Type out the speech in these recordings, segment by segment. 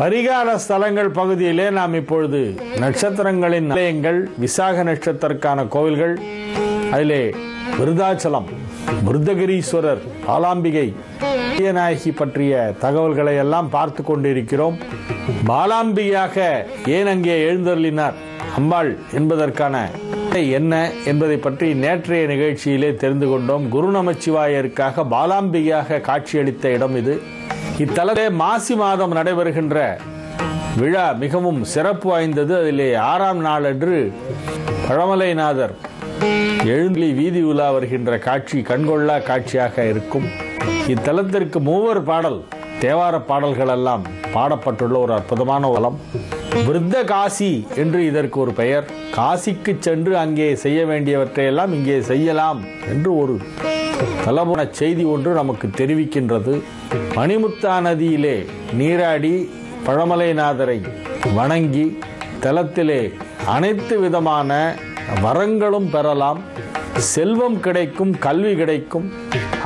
பரிகார ஸ்தலங்கள் பகுதியிலே நாம் இப்பொழுது நட்சத்திரங்களின் நிலையங்கள், விசாக நட்சத்திரக்கான கோவில்கள், அதிலே விருதாச்சலம், விருத்தகிரீஸ்வரர், பாலாம்பிகை, நாயகி பற்றிய தகவல்களை எல்லாம் பார்த்து கொண்டிருக்கிறோம். பாலாம்பிகையாக ஏன் அங்கே எழுந்தருளினார் அம்பாள் என்பதற்கான என்ன என்பதை பற்றி நேற்றைய நிகழ்ச்சியிலே தெரிந்து கொண்டோம். குரு நமச்சிவாயருக்காக பாலாம்பிகையாக காட்சியளித்த இடம் இது. இத்தலத்திலே மாசி மாதம் நடைபெறுகின்ற விழா மிகவும் சிறப்பு வாய்ந்தது. அதிலே 6ஆம் நாளன்று பழமலைநாதர் எழுந்தருளி வீதி உலா வருகின்ற காட்சி கண்கொள்ளா காட்சியாக இருக்கும். இத்தலத்திற்கு 3 பாடல் தேவார பாடல்கள் எல்லாம் பாடப்பட்டுள்ள ஒரு அற்புதமான தலம். விருத்த காசி என்று இதற்கு ஒரு பெயர். காசிக்கு சென்று அங்கே செய்ய வேண்டியவற்றையெல்லாம் இங்கே செய்யலாம் என்று ஒரு தலமுன செய்தி ஒன்று நமக்கு தெரிவிக்கின்றது. மணிமுத்தா நதியிலே நீராடி பழமலைநாதரை வணங்கி தலத்திலே அனைத்து விதமான வரங்களும் பெறலாம். செல்வம் கிடைக்கும், கல்வி கிடைக்கும்,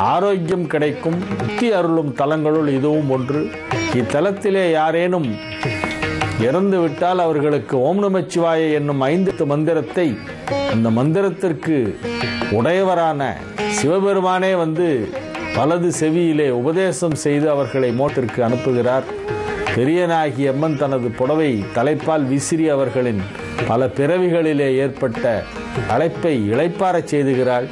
ஆரோக்கியம் கிடைக்கும். முக்தி அருளும் தலங்களுள் இதுவும் ஒன்று. இத்தலத்திலே யாரேனும் இறந்து விட்டால் அவர்களுக்கு ஓம் நமச்சிவாய என்னும் 5 மந்திரத்தை, அந்த மந்திரத்திற்கு உடையவரான சிவபெருமானே வந்து வலது செவியிலே உபதேசம் செய்து அவர்களை மோட்டிற்கு அனுப்புகிறார். பெரியநாயகி அம்மன் தனது புடவை தலைப்பால் விசிறி அவர்களின் பல பிறவிகளிலே ஏற்பட்ட அழைப்பை இளைப்பாறச் செய்துகிறாள்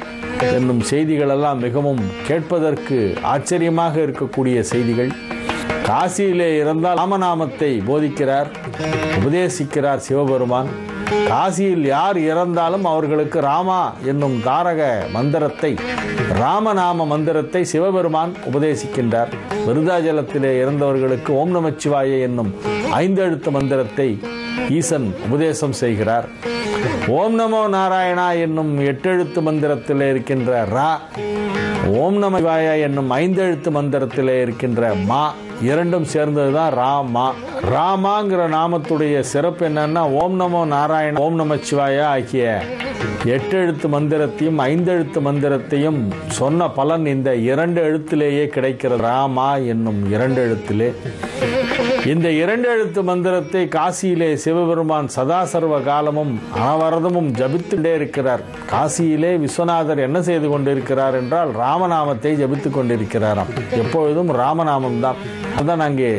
என்னும் செய்திகளெல்லாம் மிகவும் கேட்பதற்கு ஆச்சரியமாக இருக்கக்கூடிய செய்திகள். காசியிலே இருந்தால் ராமநாமத்தை போதிக்கிறார், உபதேசிக்கிறார் சிவபெருமான். காசியில் யார் இறந்தாலும் அவர்களுக்கு ராமா என்னும் தாரக மந்திரத்தை, ராமநாம மந்திரத்தை சிவபெருமான் உபதேசிக்கின்றார். விருதாச்சலத்திலே இறந்தவர்களுக்கு ஓம் நமச்சிவாய என்னும் 5 எழுத்து மந்திரத்தை ஈசன் உபதேசம் செய்கிறார். ஓம் நமோ நாராயணா என்னும் 8 எழுத்து மந்திரத்திலே இருக்கின்ற ரா, ஓம் நமசிவாய என்னும் 5 எழுத்து மந்திரத்திலே இருக்கின்ற மா, இரண்டும் சேர்ந்ததுதான் ராமா. ராமாங்கிற நாமத்துடைய சிறப்பு என்னன்னா, ஓம் நமோ நாராயண, ஓம் நமச்சிவாய ஆகிய 8 எழுத்து மந்திரத்தையும் 5 எழுத்து மந்திரத்தையும் சொன்ன பலன் இந்த 2 எழுத்திலேயே கிடைக்கிறது. ராமா என்னும் 2 எழுத்திலே. இந்த 2 எழுத்து மந்திரத்தை காசியிலே சிவபெருமான் சதா சர்வ காலமும் அனவரதமும் ஜபித்துட்டே இருக்கிறார். காசியிலே விஸ்வநாதர் என்ன செய்து கொண்டிருக்கிறார் என்றால் ராமநாமத்தை ஜபித்துக் கொண்டிருக்கிறாராம். எப்பொழுதும் ராமநாமம் தான். அதான் அங்கே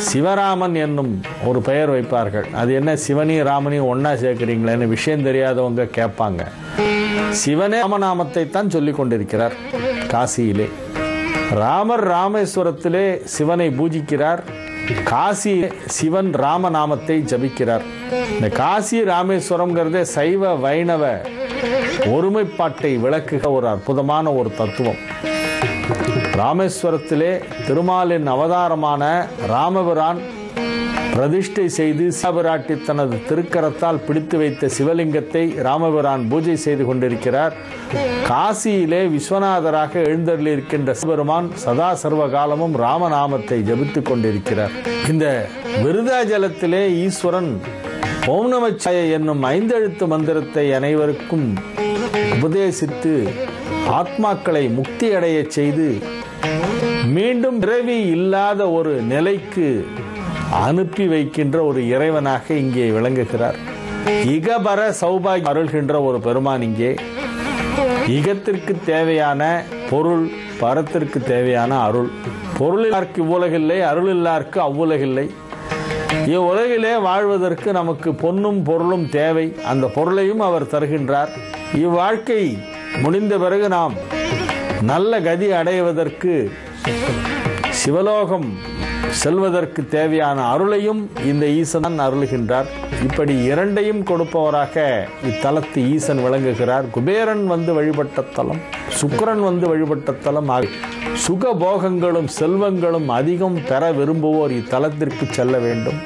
சிவராமன் என்னும் ஒரு பெயர் வைப்பார்கள். அது என்ன, சிவனையும் ராமனையும் ஒன்னா சேர்க்கிறீங்களேன்னு விஷயம் தெரியாதவங்க கேட்பாங்க. சிவனே ராமநாமத்தை தான் சொல்லிக் கொண்டிருக்கிறார் காசியிலே. ராமர் ராமேஸ்வரத்திலே சிவனை பூஜிக்கிறார். காசி சிவன் ராமநாமத்தை ஜபிக்கிறார். இந்த காசி ராமேஸ்வரம்ங்கிறதே சைவ வைணவ ஒருமைப்பாட்டை விளக்குக ஒரு அற்புதமான ஒரு தத்துவம். ராமேஸ்வரத்திலே திருமாலின் அவதாரமான ராமபிரான் பிரதிஷ்டை செய்து சிவபிராட்டி தனது திருக்கரத்தால் பிடித்து வைத்த சிவலிங்கத்தை ராமபிரான் பூஜை செய்து கொண்டிருக்கிறார். காசியிலே விஸ்வநாதராக எழுந்தருளியிருக்கின்ற சிவபெருமான் சதா சர்வ காலமும் ராமநாமத்தை ஜபித்துக் கொண்டிருக்கிறார். இந்த விருதாச்சலத்திலே ஈஸ்வரன் ஓம் நமச்சிவாய என்னும் 5 எழுத்து மந்திரத்தை அனைவருக்கும் உபதேசித்து ஆத்மாக்களை முக்தி அடைய செய்து மீண்டும் பிறவி இல்லாத ஒரு நிலைக்கு அனுப்பி வைக்கின்ற ஒரு இறைவனாக இங்கே விளங்குகிறார். இகபர சௌபாகியம் அருள்கின்ற ஒரு பெருமான் இங்கே. இகத்திற்கு தேவையான பொருள், பரத்திற்கு தேவையான அருள். பொருளில்லார்க்கு இவ்வுலகில்லை, அருள் இல்லார்க்கு அவ்வுலகில்லை. இவ்வுலகிலே வாழ்வதற்கு நமக்கு பொன்னும் பொருளும் தேவை. அந்த பொருளையும் அவர் தருகின்றார். இவ்வாழ்க்கை முடிந்த பிறகு நாம் நல்ல கதி அடைவதற்கு, சிவலோகம் செல்வதற்கு தேவையான அருளையும் இந்த ஈசன் அருளுகின்றார். இப்படி 2ஐயும் கொடுப்பவராக இத்தலத்து ஈசன் விளங்குகிறார். குபேரன் வந்து வழிபட்ட தலம், சுக்கிரன் வந்து வழிபட்ட தலம். சுகபோகங்களும் செல்வங்களும் அதிகம் பெற விரும்புவோர் இத்தலத்திற்கு செல்ல வேண்டும்.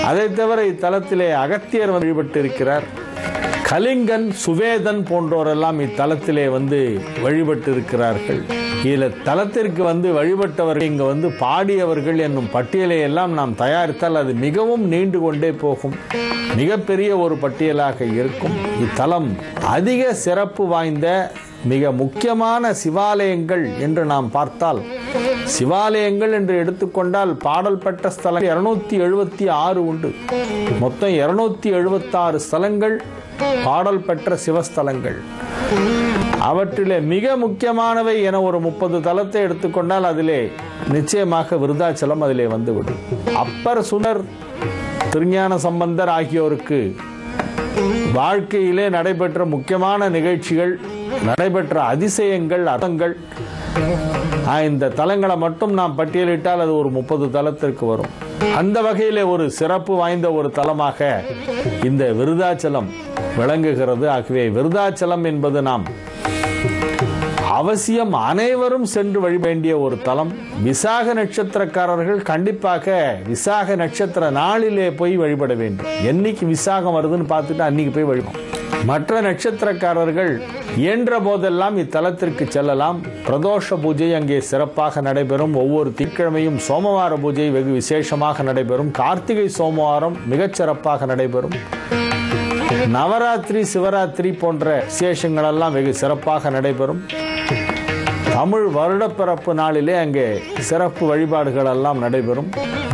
அதை தவிர இத்தலத்திலே அகத்தியர் வழிபட்டு இருக்கிறார். கலிங்கன், சுவேதன் போன்றோரெல்லாம் இத்தலத்திலே வந்து வழிபட்டு இருக்கிறார்கள். இதில் தலத்திற்கு வந்து வழிபட்டவர்கள் இங்கு வந்து பாடியவர்கள் என்னும் பட்டியலை எல்லாம் நாம் தயாரித்தால் அது மிகவும் நீண்டு கொண்டே போகும். மிகப்பெரிய ஒரு பட்டியலாக இருக்கும். இத்தலம் அதிக சிறப்பு வாய்ந்த மிக முக்கியமான சிவாலயங்கள் என்று நாம் பார்த்தால் சிவாலயங்கள் என்று எடுத்துக்கொண்டால் பாடல் பெற்ற ஸ்தலம் 276 உண்டு. மொத்தம் 276 ஸ்தலங்கள் பாடல் பெற்ற சிவஸ்தலங்கள். அவற்றிலே மிக முக்கியமானவை என ஒரு 30 தலத்தை எடுத்துக்கொண்டால் அதிலே நிச்சயமாக விருதாச்சலம் அதிலே வந்துவிடும். அப்பர், சுனர், திருஞான சம்பந்தர் ஆகியோருக்கு வாழ்க்கையிலே நடைபெற்ற முக்கியமான நிகழ்ச்சிகள், நடைபெற்ற அதிசயங்கள், அர்த்தங்கள், இந்த தலங்களை மட்டும் நாம் பட்டியலிட்டால் அது ஒரு 30 தலத்திற்கு வரும். அந்த வகையிலே ஒரு சிறப்பு வாய்ந்த ஒரு தலமாக இந்த விருதாச்சலம் விளங்குகிறது. ஆகவே விருதாச்சலம் என்பது நாம் அவசியம் அனைவரும் சென்று வழிபட வேண்டிய ஒரு தலம். விசாக நட்சத்திரக்காரர்கள் கண்டிப்பாக விசாக நட்சத்திர நாளிலே போய் வழிபட வேண்டும். என்னைக்கு விசாகம் வருதுன்னு பார்த்துட்டு அன்னைக்கு போய் வழிபடும். மற்ற நட்சத்திரக்காரர்கள் இயன்ற போதெல்லாம் இத்தலத்திற்கு செல்லலாம். பிரதோஷ பூஜை அங்கே சிறப்பாக நடைபெறும். ஒவ்வொரு திங்கட்கிழமையும் சோமவார பூஜை வெகு விசேஷமாக நடைபெறும். கார்த்திகை சோமவாரம் மிகச் சிறப்பாக நடைபெறும். நவராத்திரி, சிவராத்திரி போன்ற விசேஷங்கள் எல்லாம் வெகு சிறப்பாக நடைபெறும். தமிழ் வருடப்பிறப்பு நாளிலே அங்கே சிறப்பு வழிபாடுகள் எல்லாம் நடைபெறும்.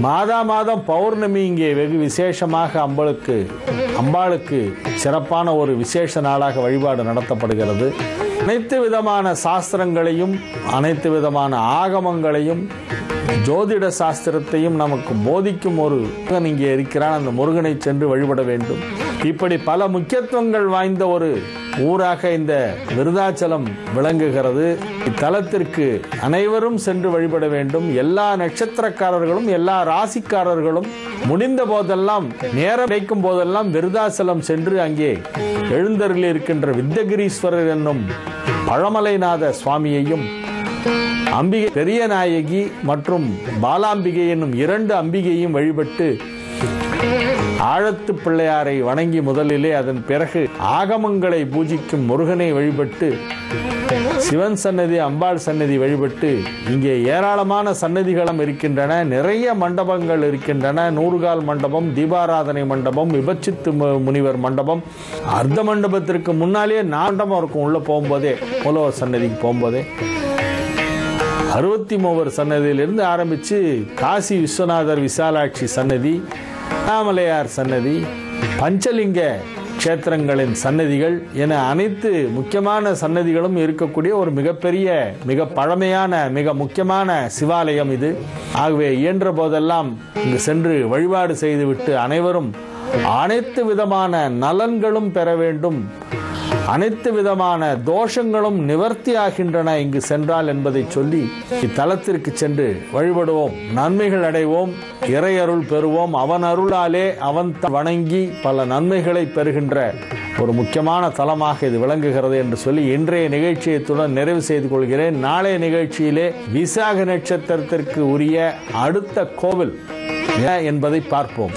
மாதா மாதம் பௌர்ணமி இங்கே வெகு விசேஷமாக அம்பாளுக்கு சிறப்பான ஒரு விசேஷ நாளாக வழிபாடு நடத்தப்படுகிறது. அனைத்து விதமான சாஸ்திரங்களையும், அனைத்து விதமான ஆகமங்களையும், ஜோதிட சாஸ்திரத்தையும் நமக்கு போதிக்கும் ஒரு முருகன் இங்கே இருக்கிறான். அந்த முருகனை சென்று வழிபட வேண்டும். இப்படி பல முக்கியத்துவங்கள் வாய்ந்த ஒரு ஊராக இந்த விருதாச்சலம் விளங்குகிறது. இத்தலத்திற்கு அனைவரும் சென்று வழிபட வேண்டும். எல்லா நட்சத்திரக்காரர்களும், எல்லா ராசிக்காரர்களும் முடிந்த போதெல்லாம், நேரம் கிடைக்கும் போதெல்லாம் விருதாச்சலம் சென்று அங்கே எழுந்தருளி இருக்கின்ற வித்தகிரீஸ்வரர் என்னும் பழமலைநாத சுவாமியையும், அம்பிகை பெரிய நாயகி மற்றும் பாலாம்பிகை என்னும் 2 அம்பிகையும் வழிபட்டு ஆழத்து பிள்ளையாரை வணங்கி முதலிலே அதன் பிறகு ஆகமங்களை பூஜிக்கும் முருகனை வழிபட்டு சிவன் சன்னதி, அம்பாள் சன்னதி வழிபட்டு இங்கே ஏராளமான சன்னதிகளும் இருக்கின்றன. நிறைய மண்டபங்கள் இருக்கின்றன. 100 கால் மண்டபம், தீபாராதனை மண்டபம், விபச்சித்து முனிவர் மண்டபம், அர்த்த மண்டபத்திற்கு முன்னாலேயே மண்டபம் இருக்கும். உள்ள போகும்போதே மூலவர் சன்னதிக்கு போகும்போதே 63 சன்னதியிலிருந்து ஆரம்பித்து காசி விஸ்வநாதர் விசாலாட்சி சன்னதி, அண்ணாமலையார் சன்னதி, பஞ்சலிங்க கஷேத்திரங்களின் சன்னதிகள் என அனைத்து முக்கியமான சன்னதிகளும் இருக்கக்கூடிய ஒரு மிகப்பெரிய, மிக பழமையான, மிக முக்கியமான சிவாலயம் இது. ஆகவே இயன்ற போதெல்லாம் இங்கு சென்று வழிபாடு செய்துவிட்டு அனைவரும் அனைத்து விதமான நலன்களும் பெற வேண்டும், அனைத்து விதமான தோஷங்களும் நிவர்த்தி ஆகின்றன இங்கு சென்றால் என்பதை சொல்லி இத்தலத்திற்கு சென்று வழிபடுவோம், நன்மைகள் அடைவோம், இறையருள் பெறுவோம். அவன் அருளாலே அவன் வணங்கி பல நன்மைகளை பெறுகின்ற ஒரு முக்கியமான தலமாக இது விளங்குகிறது என்று சொல்லி இன்றைய நிகழ்ச்சியத்துடன் நிறைவு செய்து கொள்கிறேன். நாளைய நிகழ்ச்சியிலே விசாக நட்சத்திரத்திற்கு உரிய அடுத்த கோவில் என்பதை பார்ப்போம்.